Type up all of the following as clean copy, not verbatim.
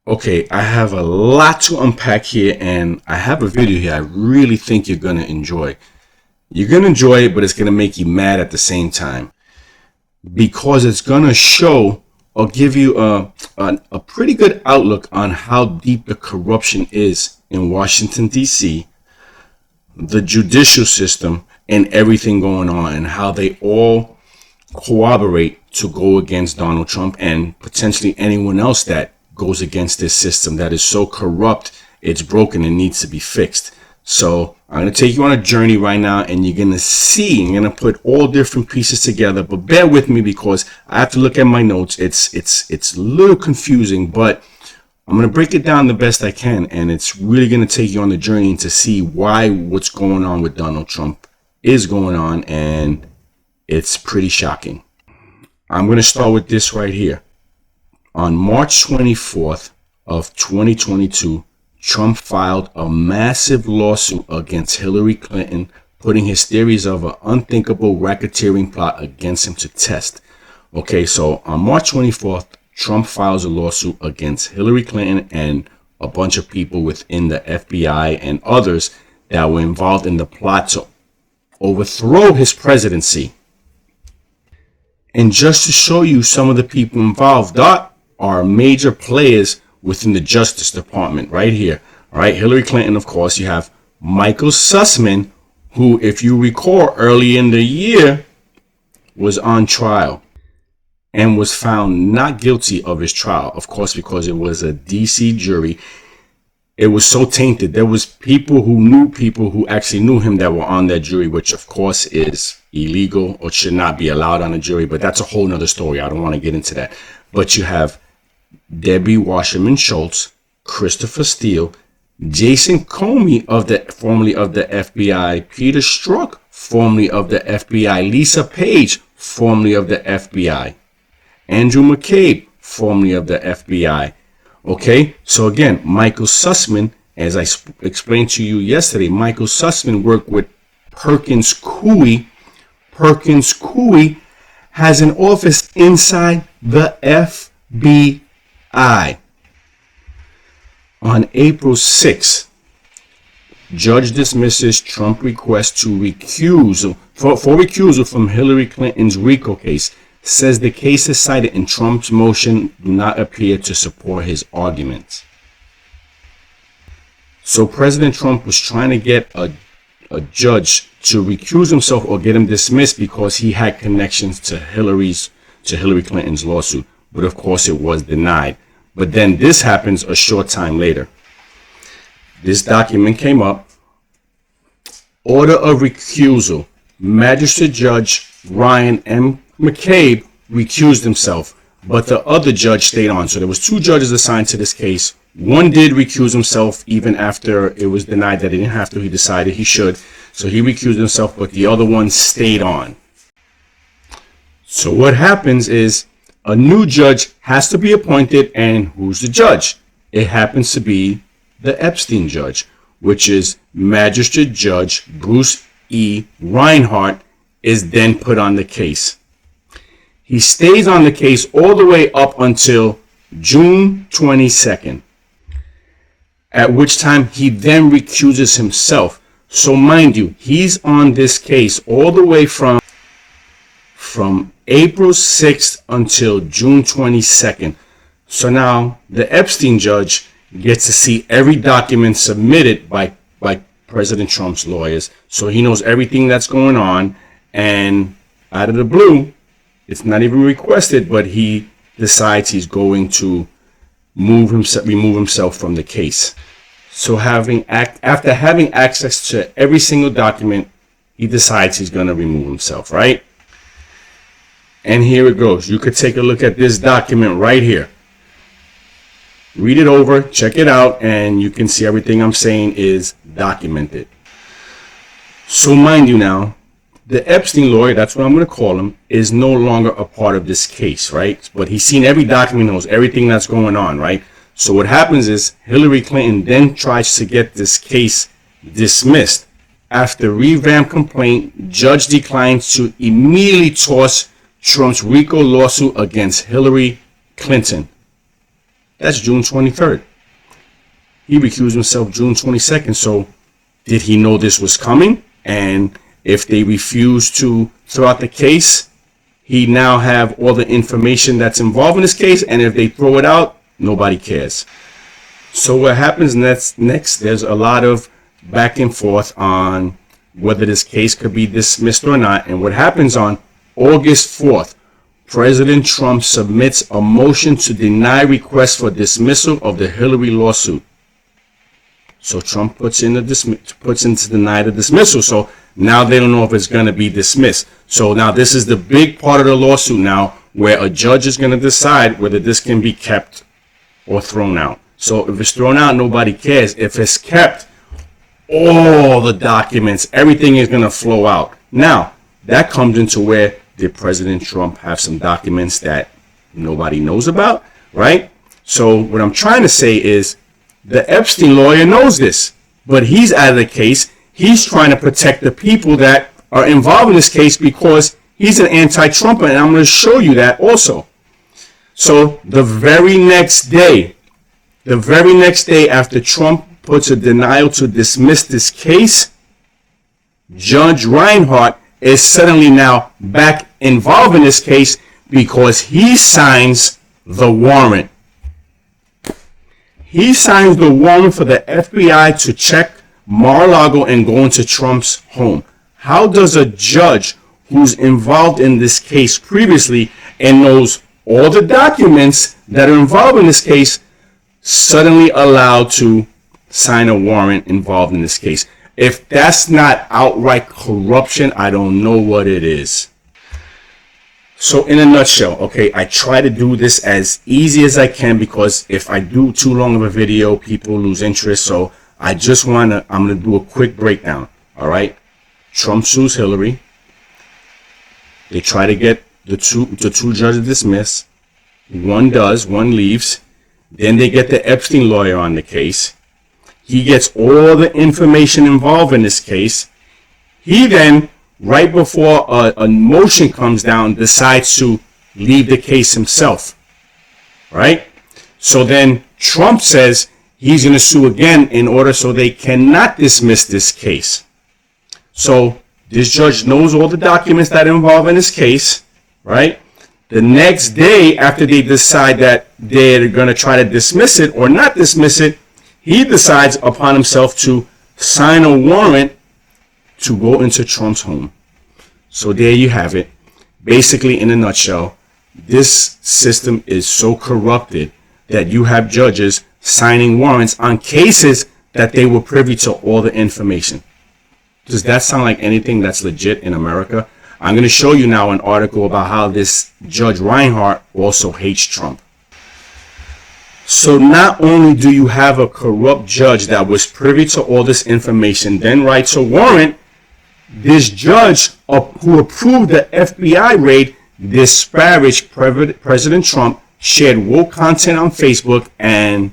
Okay, I have a lot to unpack here, and I have a video here I really think you're going to enjoy. You're going to enjoy it, but it's going to make you mad at the same time because it's going to show or give you a pretty good outlook on how deep the corruption is in Washington, D.C., the judicial system, and everything going on, and how they all cooperate to go against Donald Trump and potentially anyone else that goes against this system that is so corrupt, it's broken and needs to be fixed. So I'm going to take you on a journey right now, and you're going to see, I'm going to put all different pieces together, but bear with me because I have to look at my notes. It's a little confusing, but I'm going to break it down the best I can, and it's really going to take you on the journey to see why what's going on with Donald Trump is going on, and it's pretty shocking. I'm going to start with this right here. On March 24th of 2022, Trump filed a massive lawsuit against Hillary Clinton, putting his theories of an unthinkable racketeering plot against him to test. Okay, so on March 24th, Trump files a lawsuit against Hillary Clinton and a bunch of people within the FBI and others that were involved in the plot to overthrow his presidency. And just to show you some of the people involved, are major players within the Justice Department right here. All right, Hillary Clinton, of course. You have Michael Sussman, who, if you recall, early in the year was on trial and was found not guilty of his trial, of course, because it was a DC jury. It was so tainted. There was people who actually knew him that were on that jury, which of course is illegal or should not be allowed on a jury. But that's a whole nother story. I don't want to get into that. But you have Debbie Wasserman Schultz, Christopher Steele, Jason Comey, formerly of the FBI, Peter Strzok, formerly of the FBI, Lisa Page, formerly of the FBI, Andrew McCabe, formerly of the FBI. Okay, so again, Michael Sussman, as I explained to you yesterday, Michael Sussman worked with Perkins Coie. Perkins Coie has an office inside the FBI. On April 6th, judge dismisses Trump request to for recusal from Hillary Clinton's RICO case. Says the cases cited in Trump's motion do not appear to support his arguments. So President Trump was trying to get a judge to recuse himself or get him dismissed because he had connections to Hillary Clinton's lawsuit. But of course it was denied. But then this happens a short time later. This document came up. Order of recusal. Magistrate Judge Ryan M. McCabe recused himself, but the other judge stayed on. So there was two judges assigned to this case. One did recuse himself even after it was denied that he didn't have to. He decided he should. So he recused himself, but the other one stayed on. So what happens is a new judge has to be appointed, and who's the judge? It happens to be the Epstein Judge, which is Magistrate Judge Bruce E. Reinhardt is then put on the case. He stays on the case all the way up until June 22nd, at which time he then recuses himself. So mind you, he's on this case all the way from April 6th until June 22nd. So now the Epstein Judge gets to see every document submitted by President Trump's lawyers. So he knows everything that's going on, and out of the blue, it's not even requested, but he decides he's going to remove himself from the case. So after having access to every single document, he decides he's going to remove himself, right? And here it goes. You could take a look at this document right here. Read it over, check it out, and you can see everything I'm saying is documented. So mind you now, the Epstein lawyer, that's what I'm going to call him, is no longer a part of this case, right? But he's seen every document, knows everything that's going on, right? So what happens is Hillary Clinton then tries to get this case dismissed. After revamped complaint, judge declines to immediately toss Trump's RICO lawsuit against Hillary Clinton. That's June 23rd. He recused himself June 22nd. So did he know this was coming? And if they refuse to throw out the case, he now have all the information that's involved in this case. And if they throw it out, nobody cares. So what happens next, there's a lot of back and forth on whether this case could be dismissed or not. And what happens on August 4th, President Trump submits a motion to deny request for dismissal of the Hillary lawsuit. So Trump puts into deny the dismissal. So now they don't know if it's going to be dismissed. So now this is the big part of the lawsuit now, where a judge is going to decide whether this can be kept or thrown out. So if it's thrown out, nobody cares. If it's kept, all the documents, everything is going to flow out. Now, that comes into where did President Trump have some documents that nobody knows about, right? So what I'm trying to say is the Epstein lawyer knows this, but he's out of the case. He's trying to protect the people that are involved in this case because he's an anti-Trumper, and I'm going to show you that also. So the very next day after Trump puts a denial to dismiss this case, Judge Reinhardt is suddenly now back involved in this case because he signs the warrant. He signs the warrant for the FBI to check Mar-a-Lago and go into Trump's home. How does a judge who's involved in this case previously and knows all the documents that are involved in this case suddenly allowed to sign a warrant involved in this case? If that's not outright corruption, I don't know what it is. So in a nutshell, okay, I try to do this as easy as I can because if I do too long of a video, people lose interest. So I'm going to do a quick breakdown. All right. Trump sues Hillary. They try to get the two judges dismissed. One does, one leaves. Then they get the Epstein lawyer on the case. He gets all the information involved in this case. He then, right before a motion comes down, decides to leave the case himself. Right? So then Trump says he's going to sue again in order so they cannot dismiss this case. So this judge knows all the documents that are involved in this case. Right? The next day, after they decide that they're going to try to dismiss it or not dismiss it, he decides upon himself to sign a warrant to go into Trump's home. So there you have it. Basically, in a nutshell, this system is so corrupted that you have judges signing warrants on cases that they were privy to all the information. Does that sound like anything that's legit in America? I'm going to show you now an article about how this Judge Reinhardt also hates Trump. So not only do you have a corrupt judge that was privy to all this information, then writes a warrant, this judge who approved the FBI raid disparaged President Trump, shared woke content on Facebook, and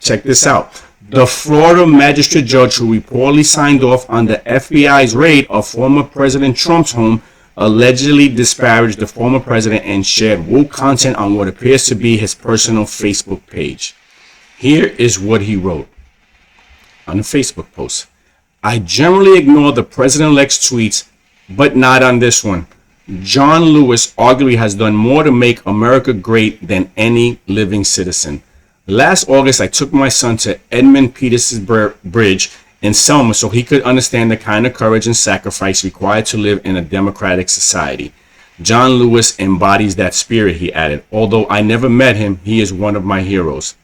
check this out. The Florida magistrate judge who reportedly signed off on the FBI's raid of former President Trump's home allegedly disparaged the former president and shared woke content on what appears to be his personal Facebook page. Here is what he wrote on a Facebook post. I generally ignore the president-elect's tweets, but not on this one. John Lewis arguably has done more to make America great than any living citizen. Last August, I took my son to Edmund Peters' Bridge in Selma so he could understand the kind of courage and sacrifice required to live in a democratic society. John Lewis embodies that spirit, he added. Although I never met him, he is one of my heroes.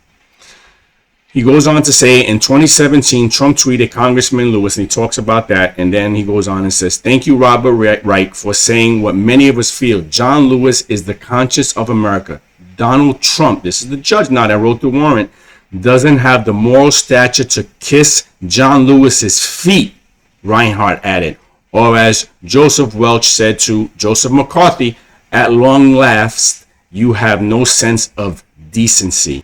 He goes on to say, in 2017, Trump tweeted Congressman Lewis, and he talks about that, and then he goes on and says, thank you, Robert Wright, for saying what many of us feel. John Lewis is the conscience of America. Donald Trump, this is the judge now that wrote the warrant, doesn't have the moral stature to kiss John Lewis's feet, Reinhardt added. Or as Joseph Welch said to Joseph McCarthy, at long last, you have no sense of decency.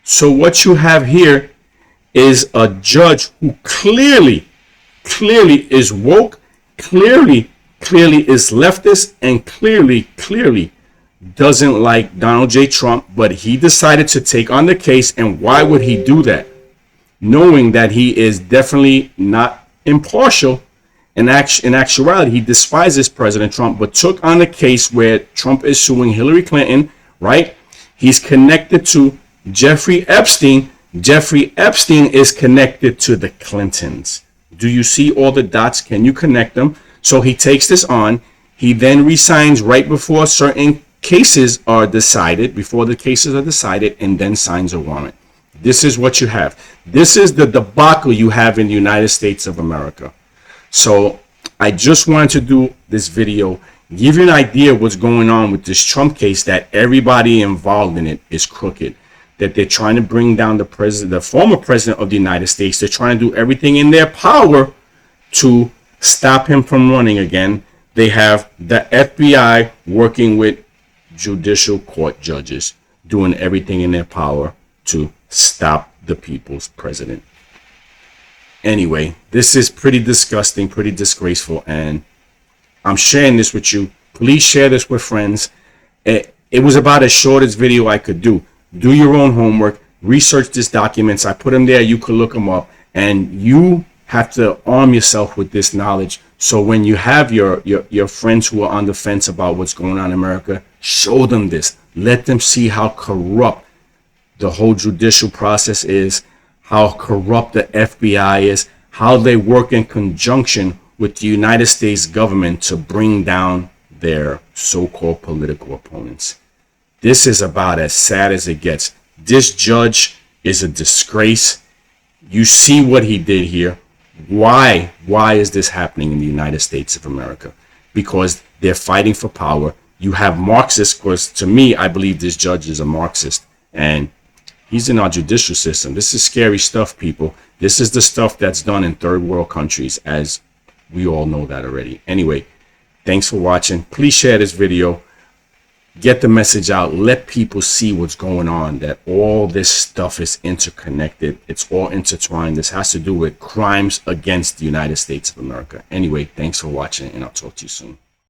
So what you have here is a judge who clearly is woke, clearly is leftist, and clearly doesn't like Donald J. Trump, but he decided to take on the case. And why would he do that? Knowing that he is definitely not impartial. In actuality, he despises President Trump, but took on a case where Trump is suing Hillary Clinton, right? He's connected to Jeffrey Epstein. Jeffrey Epstein is connected to the Clintons. Do you see all the dots? Can you connect them? So he takes this on. He then resigns right before certain cases are decided, and then signs a warrant. This is what you have. This is the debacle you have in the United States of America. So I just wanted to do this video, give you an idea of what's going on with this Trump case, that everybody involved in it is crooked, that they're trying to bring down the president, the former president of the United States. They're trying to do everything in their power to stop him from running again. They have the FBI working with judicial court judges, doing everything in their power to stop the people's president. Anyway, this is pretty disgusting, pretty disgraceful, and I'm sharing this with you. Please share this with friends. It was about as short as video I could do. Do your own homework, research these documents. I put them there. You can look them up, and you have to arm yourself with this knowledge. So when you have your friends who are on the fence about what's going on in America, show them this. Let them see how corrupt the whole judicial process is, how corrupt the FBI is, how they work in conjunction with the United States government to bring down their so-called political opponents. This is about as sad as it gets. This judge is a disgrace. You see what he did here. Why is this happening in the United States of America? Because they're fighting for power. You have Marxists, because to me, I believe this judge is a Marxist, and he's in our judicial system. This is scary stuff, people. This is the stuff that's done in third world countries, as we all know that already. Anyway, thanks for watching. Please share this video. Get the message out. Let people see what's going on, that all this stuff is interconnected. It's all intertwined. This has to do with crimes against the United States of America. Anyway, thanks for watching, and I'll talk to you soon.